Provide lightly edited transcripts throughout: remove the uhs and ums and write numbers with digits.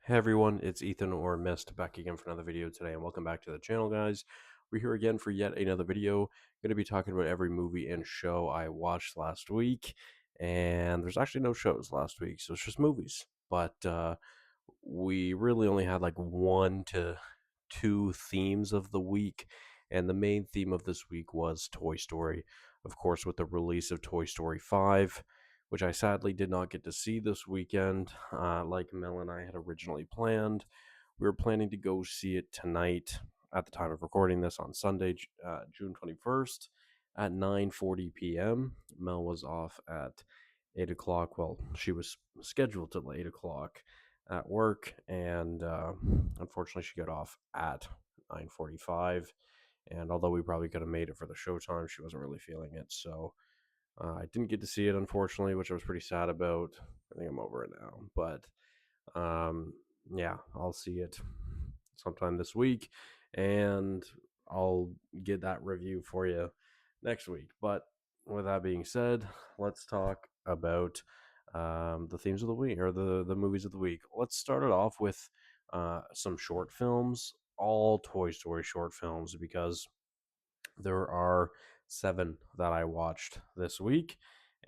Hey everyone, it's Ethan or Miist back again for another video today, and welcome back to the channel, guys. We're here again for yet another video. Going to be talking about every movie and show I watched last week, and there's actually no shows last week, so it's just movies. But we really only had like one to two themes of the week, and the main theme of this week was Toy Story. Of course, with the release of Toy Story 5, which I sadly did not get to see this weekend, like Mel and I had originally planned. We were planning to go see it tonight at the time of recording this on Sunday, June 21st at 9:40 p.m. Mel was off at 8 o'clock. Well, she was scheduled till 8 o'clock at work, and unfortunately she got off at 9:45. And although we probably could have made it for the showtime, she wasn't really feeling it, so I didn't get to see it, unfortunately, which I was pretty sad about. I think I'm over it now, but um, yeah, I'll see it sometime this week, and I'll get that review for you next week. But with that being said, let's talk about the themes of the week, or the movies of the week. Let's start it off with some short films, all Toy Story short films, because there are 7 that I watched this week,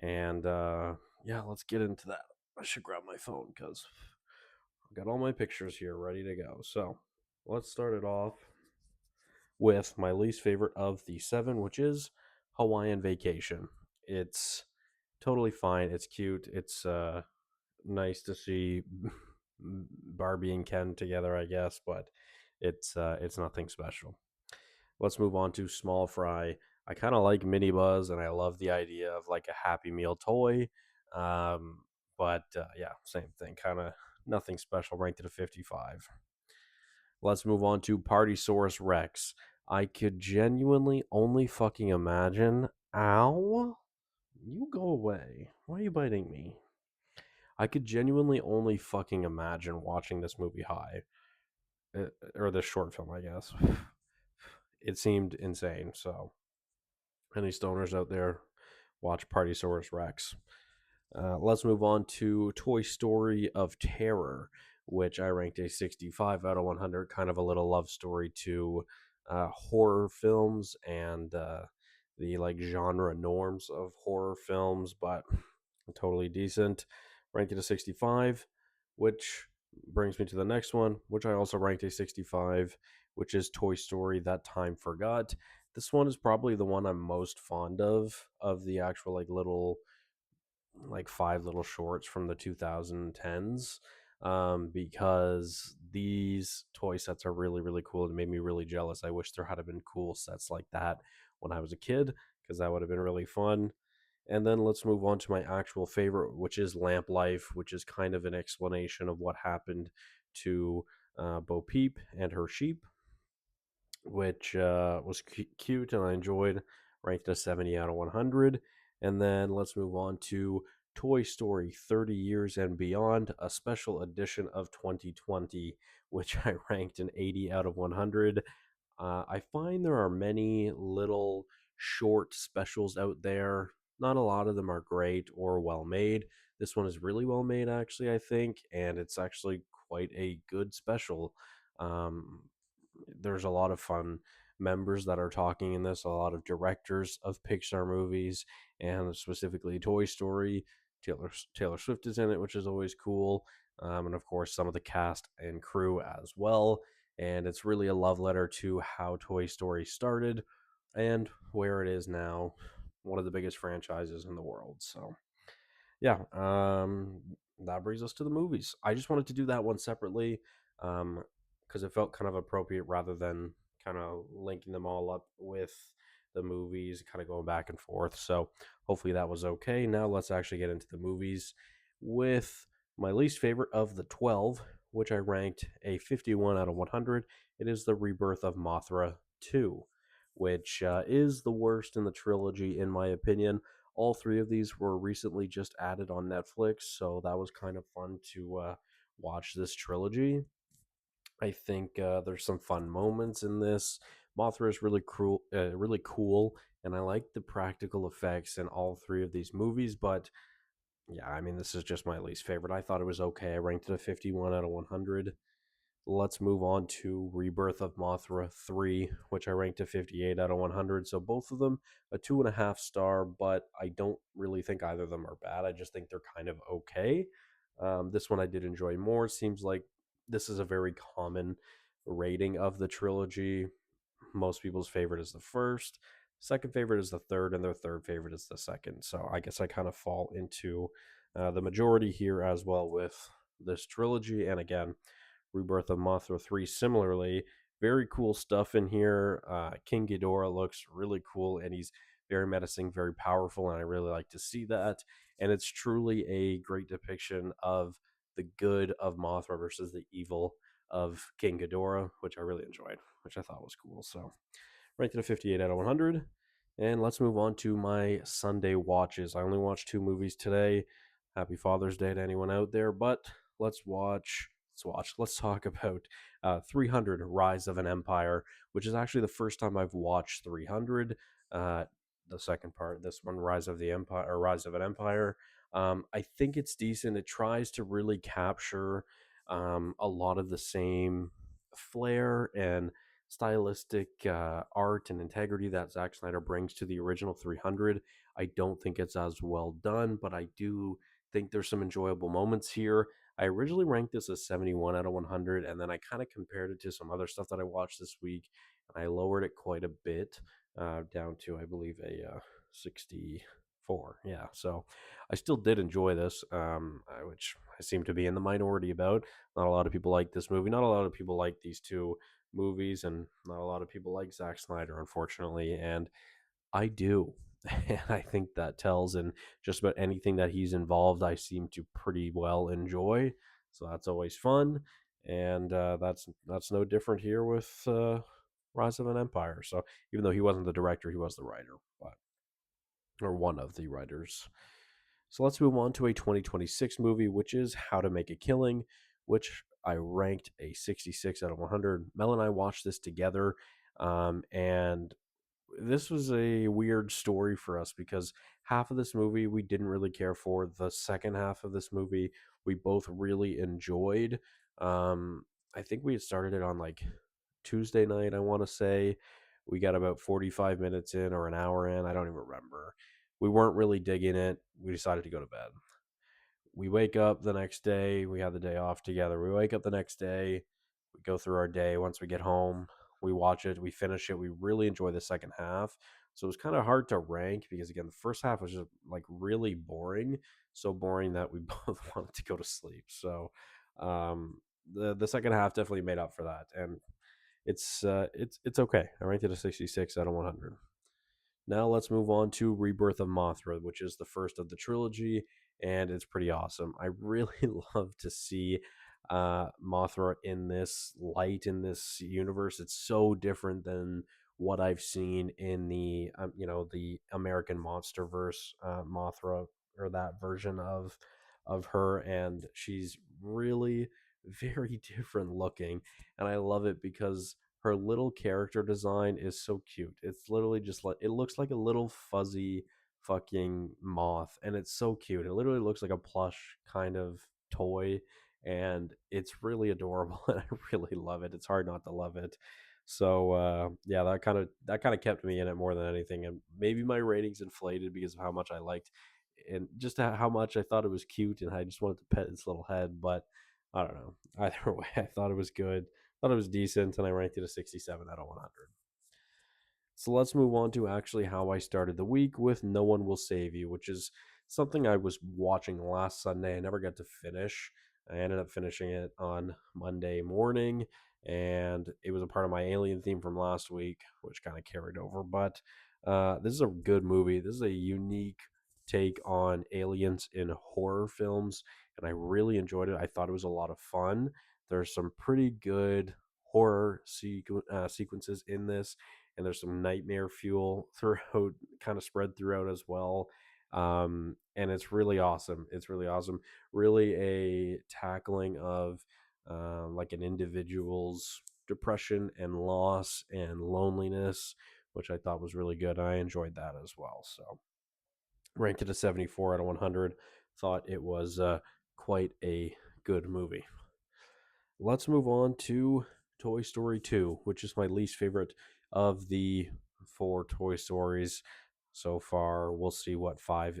and yeah, let's get into that. I should grab my phone because I've got all my pictures here ready to go. So let's start it off with my least favorite of the 7, which is Hawaiian Vacation. It's totally fine. It's cute. It's nice to see Barbie and Ken together, I guess, but it's nothing special. Let's move on to Small Fry. I kind of like Mini Buzz, and I love the idea of like a Happy Meal toy. But yeah, same thing. Kind of nothing special. Ranked at a 55. Let's move on to Partysaurus Rex. I could genuinely only fucking imagine. Ow! You go away. Why are you biting me? I could genuinely only fucking imagine watching this movie high. Or this short film, I guess. It seemed insane, so any stoners out there, watch Partysaurus Rex. Let's move on to Toy Story of Terror, which I ranked a 65 out of 100. Kind of a little love story to horror films and the like genre norms of horror films, but totally decent. Ranked it a 65, which brings me to the next one, which I also ranked a 65, which is Toy Story That Time Forgot. This one is probably the one I'm most fond of the actual like little like 5 little shorts from the 2010s, because these toy sets are really really cool. It made me really jealous. I wish there had been cool sets like that when I was a kid, because that would have been really fun. And then let's move on to my actual favorite, which is Lamp Life, which is kind of an explanation of what happened to Bo Peep and her sheep, which was cute and I enjoyed. Ranked a 70 out of 100. And then let's move on to Toy Story 30 Years and Beyond, a special edition of 2020, which I ranked an 80 out of 100. I find there are many little short specials out there. Not a lot of them are great or well made. This one is really well made, actually, I think, and it's actually quite a good special. Um, there's a lot of fun members that are talking in this, a lot of directors of Pixar movies, and specifically Toy Story. Taylor Swift is in it, which is always cool. And of course, some of the cast and crew as well. And it's really a love letter to how Toy Story started and where it is now, one of the biggest franchises in the world. So, yeah, that brings us to the movies. I just wanted to do that one separately, because it felt kind of appropriate rather than kind of linking them all up with the movies, kind of going back and forth. So hopefully that was okay. Now let's actually get into the movies with my least favorite of the 12, which I ranked a 51 out of 100. It is The Rebirth of Mothra 2, which is the worst in the trilogy, in my opinion. All 3 of these were recently just added on Netflix, so that was kind of fun to watch this trilogy. I think there's some fun moments in this. Mothra is really cool, and I like the practical effects in all 3 of these movies. But Yeah, I mean, this is just my least favorite. I thought it was okay. I ranked it a 51 out of 100. Let's move on to Rebirth of Mothra 3, which I ranked a 58 out of 100. So both of them a 2.5 star, but I don't really think either of them are bad. I just think they're kind of okay. This one I did enjoy more. Seems like this is a very common rating of the trilogy. Most people's favorite is the first, second favorite is the third, and their third favorite is the second. So I guess I kind of fall into the majority here as well with this trilogy. And again, Rebirth of Mothra 3, similarly, very cool stuff in here. King Ghidorah looks really cool, and he's very menacing, very powerful, and I really like to see that. And it's truly a great depiction of the good of Mothra versus the evil of King Ghidorah, which I really enjoyed, which I thought was cool. So ranked it a 58 out of 100. And let's move on to my Sunday watches. I only watched 2 movies today. Happy Father's Day to anyone out there. But let's talk about 300 Rise of an Empire, which is actually the first time I've watched 300. The second part, this one, Rise of the Empire, or Rise of an Empire. I think it's decent. It tries to really capture a lot of the same flair and stylistic art and integrity that Zack Snyder brings to the original 300. I don't think it's as well done, but I do think there's some enjoyable moments here. I originally ranked this as 71 out of 100, and then I kind of compared it to some other stuff that I watched this week, and I lowered it quite a bit down to, I believe, a 64. Yeah, so I still did enjoy this, which I seem to be in the minority about. Not a lot of people like this movie. Not a lot of people like these 2 movies, and not a lot of people like Zack Snyder, unfortunately. And I do. And I think that tells in just about anything that he's involved, I seem to pretty well enjoy. So that's always fun. And that's no different here with Rise of an Empire. So even though he wasn't the director, he was the writer, but or one of the writers. So let's move on to a 2026 movie, which is How to Make a Killing, which I ranked a 66 out of 100. Mel and I watched this together, and this was a weird story for us because half of this movie we didn't really care for. The second half of this movie we both really enjoyed. I think we had started it on like Tuesday night, I want to say. We got about 45 minutes in or an hour in. I don't even remember. We weren't really digging it. We decided to go to bed. We wake up the next day. We had the day off together. We wake up the next day. We go through our day. Once we get home, we watch it. We finish it. We really enjoy the second half. So it was kind of hard to rank because, again, the first half was just like really boring. So boring that we both wanted to go to sleep. So um, the second half definitely made up for that. And it's okay. I ranked it a 66 out of 100. Now let's move on to Rebirth of Mothra, which is the first of the trilogy, and it's pretty awesome. I really love to see Mothra in this light, in this universe. It's so different than what I've seen in the American MonsterVerse Mothra, or that version of her, and she's really very different looking, and I love it because her little character design is so cute. It's literally just like, it looks like a little fuzzy fucking moth, and it's so cute. It literally looks like a plush kind of toy, and it's really adorable, and I really love it. It's hard not to love it. So yeah, that kind of kept me in it more than anything, and maybe my ratings inflated because of how much I liked and just how much I thought it was cute, and I just wanted to pet its little head. But I don't know. Either way, I thought it was good, thought it was decent, and I ranked it a 67 out of 100. So let's move on to actually how I started the week with No One Will Save You, which is something I was watching last Sunday. I never got to finish. I ended up finishing it on Monday morning, and it was a part of my alien theme from last week, which kind of carried over. But this is a good movie. This is a unique take on aliens in horror films, and I really enjoyed it. I thought it was a lot of fun. There's some pretty good horror sequences in this, and there's some nightmare fuel throughout, kind of spread throughout as well. And it's really awesome. It's really awesome. Really a tackling of like an individual's depression and loss and loneliness, which I thought was really good. I enjoyed that as well. So ranked it a 74 out of 100. thought it was quite a good movie. Let's move on to Toy Story 2, which is my least favorite of the four Toy Stories so far. We'll see what 5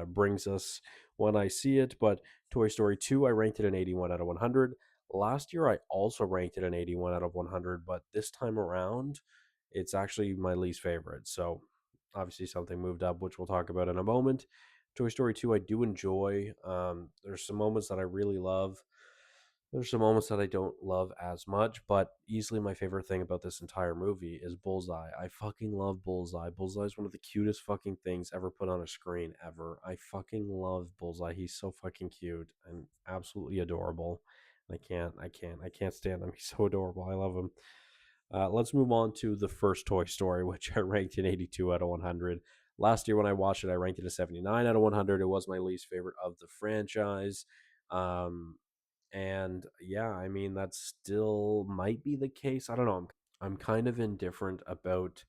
brings us when I see it. But Toy Story 2, I ranked it an 81 out of 100. Last year, I also ranked it an 81 out of 100, but this time around, it's actually my least favorite. So obviously, something moved up, which we'll talk about in a moment. Toy Story 2, I do enjoy. There's some moments that I really love. There's some moments that I don't love as much, but easily my favorite thing about this entire movie is Bullseye. I fucking love Bullseye. Bullseye is one of the cutest fucking things ever put on a screen ever. I fucking love Bullseye. He's so fucking cute and absolutely adorable. I can't stand him. He's so adorable. I love him. Let's move on to the first Toy Story, which I ranked an 82 out of 100. Last year when I watched it, I ranked it a 79 out of 100. It was my least favorite of the franchise. Um, and yeah, I mean, that still might be the case. I don't know. I'm kind of indifferent about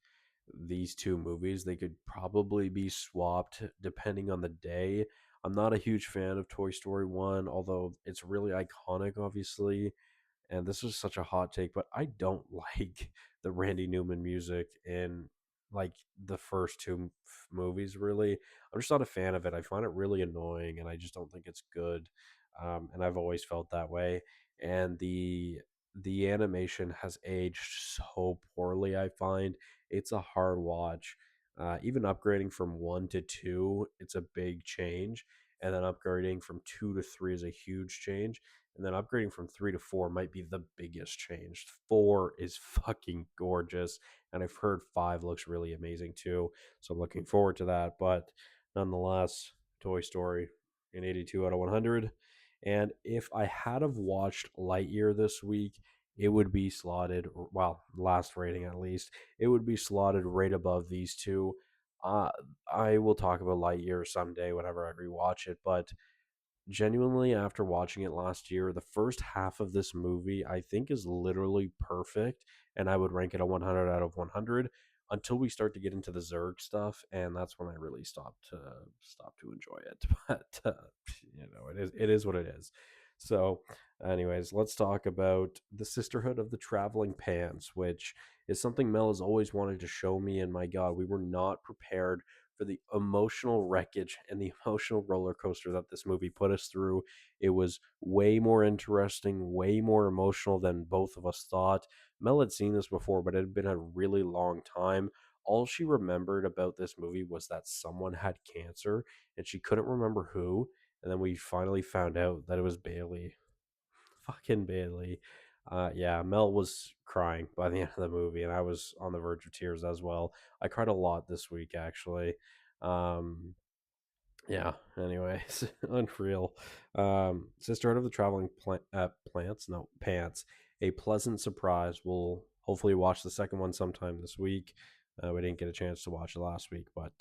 these two movies. They could probably be swapped depending on the day. I'm not a huge fan of Toy Story 1, although it's really iconic, obviously, and this is such a hot take, but I don't like the Randy Newman music in like the first two movies. Really, I'm just not a fan of it. I find it really annoying, and I just don't think it's good. And I've always felt that way. And the animation has aged so poorly. I find it's a hard watch. Even upgrading from 1 to 2, it's a big change, and then upgrading from 2 to 3 is a huge change, and then upgrading from 3 to 4 might be the biggest change. 4 is fucking gorgeous, and I've heard 5 looks really amazing too. So I'm looking forward to that. But nonetheless, Toy Story an 82 out of 100. And if I had have watched Lightyear this week, it would be slotted, well, last rating at least, it would be slotted right above these two. Uh, I will talk about Lightyear someday whenever I rewatch it, but genuinely, after watching it last year, the first half of this movie I think is literally perfect, and I would rank it a 100 out of 100 until we start to get into the Zurg stuff, and that's when I really stop to enjoy it. But it is what it is. So, anyways, let's talk about the Sisterhood of the Traveling Pants, which is something Mel has always wanted to show me, and my God, we were not prepared for the emotional wreckage and the emotional roller coaster that this movie put us through. It was way more interesting, way more emotional than both of us thought. Mel had seen this before, but it had been a really long time. All she remembered about this movie was that someone had cancer, and she couldn't remember who. And then we finally found out that it was Bailey. Fucking Bailey. Yeah, Mel was crying by the end of the movie, and I was on the verge of tears as well. I cried a lot this week, actually. Um, yeah, anyways, unreal. Sisterhood of the Traveling Plants, no, Pants. A pleasant surprise. We'll hopefully watch the second one sometime this week. We didn't get a chance to watch it last week, but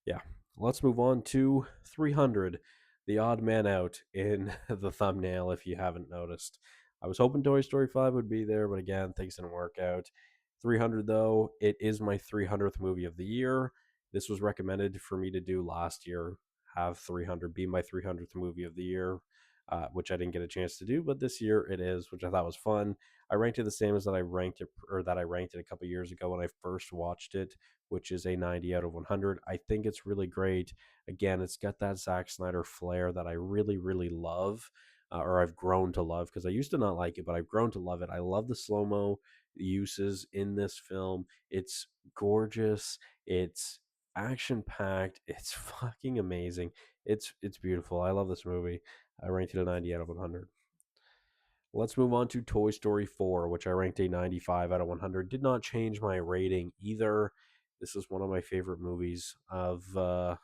yeah, let's move on to 300, the odd man out in the thumbnail, if you haven't noticed. I was hoping Toy Story 5 would be there, but again, things didn't work out. 300, though, it is my 300th movie of the year. This was recommended for me to do last year, have 300 be my 300th movie of the year, which I didn't get a chance to do, but this year it is, which I thought was fun. I ranked it the same as that I ranked it a couple years ago when I first watched it, which is a 90 out of 100. I think it's really great. Again, it's got that Zack Snyder flair that I really, really love, or I've grown to love, because I used to not like it, but I've grown to love it. I love the slow mo uses in this film. It's gorgeous. It's action packed. It's fucking amazing. It's beautiful. I love this movie. I ranked it a 90 out of 100. Let's move on to Toy Story 4, which I ranked a 95 out of 100. Did not change my rating either. This is one of my favorite movies of I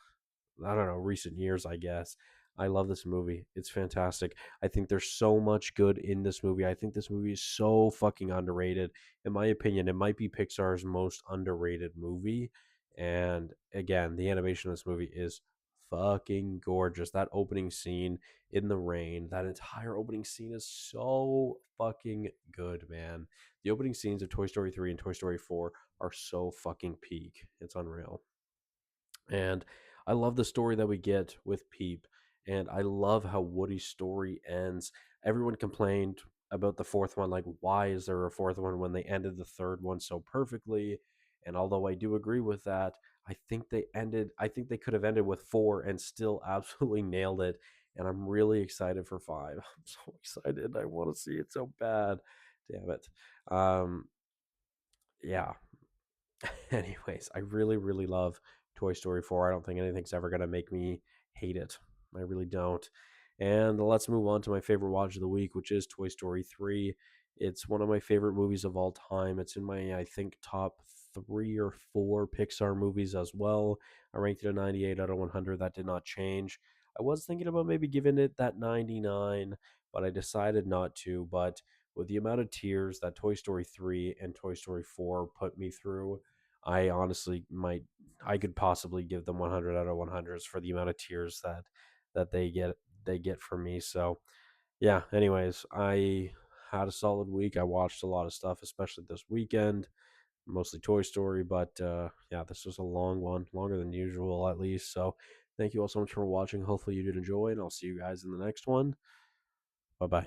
don't know, recent years, I guess. I love this movie. It's fantastic. I think there's so much good in this movie. I think this movie is so fucking underrated. In my opinion, it might be Pixar's most underrated movie. And again, the animation of this movie is fucking gorgeous. That opening scene in the rain, that entire opening scene is so fucking good, man. The opening scenes of Toy Story 3 and Toy Story 4 are so fucking peak. It's unreal. And I love the story that we get with Peep, and I love how Woody's story ends. Everyone complained about the fourth one, like, why is there a fourth one when they ended the third one so perfectly? And although I do agree with that, I think they could have ended with four and still absolutely nailed it. And I'm really excited for five. I'm so excited. I want to see it so bad. Damn it. Um, yeah, anyways, I really, really love Toy Story 4. I don't think anything's ever going to make me hate it. I really don't. And let's move on to my favorite watch of the week, which is Toy Story 3. It's one of my favorite movies of all time. It's in my, I think, top three or four Pixar movies as well. I ranked it a 98 out of 100. That did not change. I was thinking about maybe giving it that 99, but I decided not to. But with the amount of tears that Toy Story 3 and Toy Story 4 put me through, I honestly might I could possibly give them 100 out of 100s for the amount of tears that they get from me. So, yeah, anyways, I had a solid week. I watched a lot of stuff, especially this weekend, mostly Toy Story, but yeah, this was a long one, longer than usual at least. So, thank you all so much for watching. Hopefully you did enjoy, and I'll see you guys in the next one. Bye-bye.